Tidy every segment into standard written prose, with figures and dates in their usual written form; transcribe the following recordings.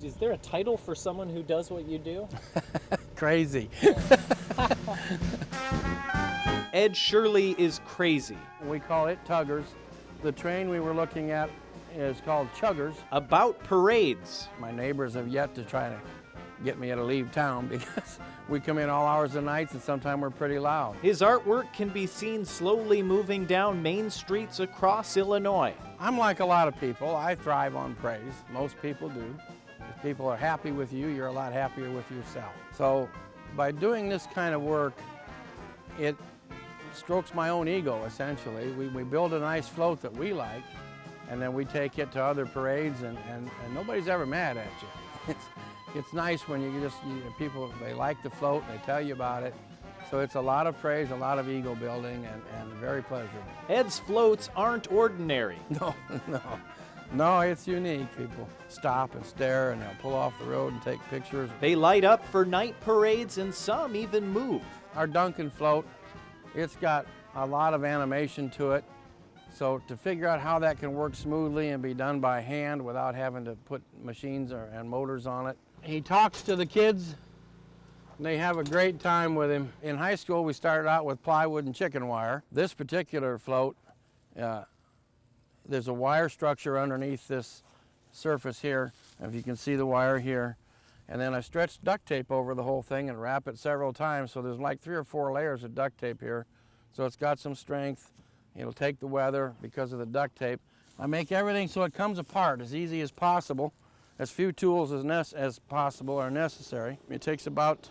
Is there a title for someone who does what you do? Crazy. Ed Shirley is crazy. We call it tuggers. The train we were looking at is called chuggers. About parades. My neighbors have yet to try to get me to leave town because we come in all hours of nights and sometimes we're pretty loud. His artwork can be seen slowly moving down main streets across Illinois. I'm like a lot of people. I thrive on praise. Most people do. If people are happy with you, you're a lot happier with yourself. So by doing this kind of work, it strokes my own ego, essentially. We build a nice float that we like, and then we take it to other parades, and nobody's ever mad at you. It's nice when people, they like the float, they tell you about it. So it's a lot of praise, a lot of ego building, and very pleasurable. Ed's floats aren't ordinary. No, it's unique. People stop and stare, and they'll pull off the road and take pictures. They light up for night parades, and some even move. Our Duncan float, it's got a lot of animation to it. So to figure out how that can work smoothly and be done by hand without having to put machines and motors on it. He talks to the kids, and they have a great time with him. In high school, we started out with plywood and chicken wire. This particular float, there's a wire structure underneath this surface here, if you can see the wire here. And then I stretched duct tape over the whole thing and wrap it several times, so there's like 3 or 4 layers of duct tape here. So it's got some strength. It'll take the weather because of the duct tape. I make everything so it comes apart as easy as possible. As few tools as possible are necessary. It takes about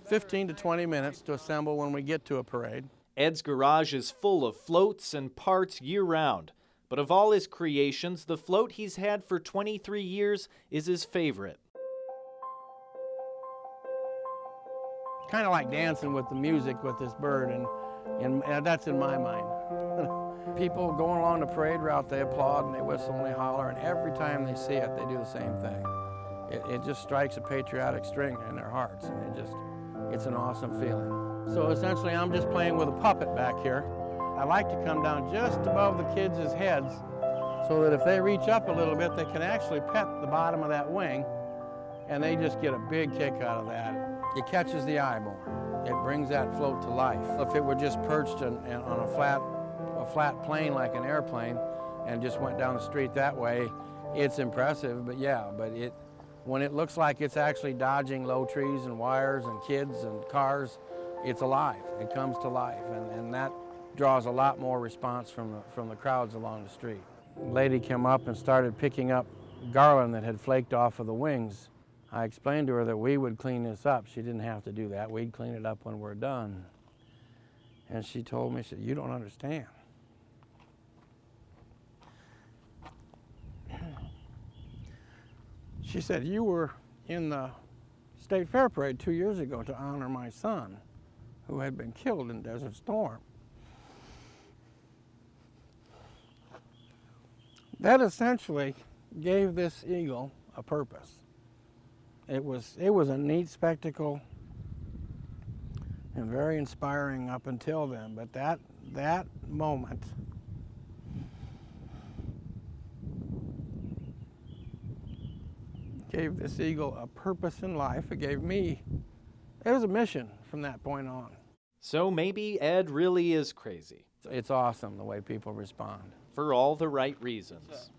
15 to 20 minutes to assemble when we get to a parade. Ed's garage is full of floats and parts year-round. But of all his creations, the float he's had for 23 years is his favorite. Kind of like dancing with the music with this bird, and that's in my mind. People going along the parade route, they applaud and they whistle and they holler, and every time they see it, they do the same thing. It just strikes a patriotic string in their hearts, and it's an awesome feeling. So essentially, I'm just playing with a puppet back here. I like to come down just above the kids' heads so that if they reach up a little bit, they can actually pet the bottom of that wing, and they just get a big kick out of that. It catches the eye more. It brings that float to life. If it were just perched on a flat plane like an airplane and just went down the street that way, it's impressive, but when it looks like it's actually dodging low trees and wires and kids and cars, it's alive. It comes to life, and that draws a lot more response from the crowds along the street. A lady came up and started picking up garland that had flaked off of the wings. I explained to her that we would clean this up. She didn't have to do that. We'd clean it up when we're done. And she told me, she said, "You don't understand." She said, "You were in the State Fair Parade 2 years ago to honor my son, who had been killed in Desert Storm." That essentially gave this eagle a purpose. It was a neat spectacle and very inspiring up until then, but that moment gave this eagle a purpose in life. It was a mission from that point on. So maybe Ed really is crazy. It's awesome the way people respond. For all the right reasons.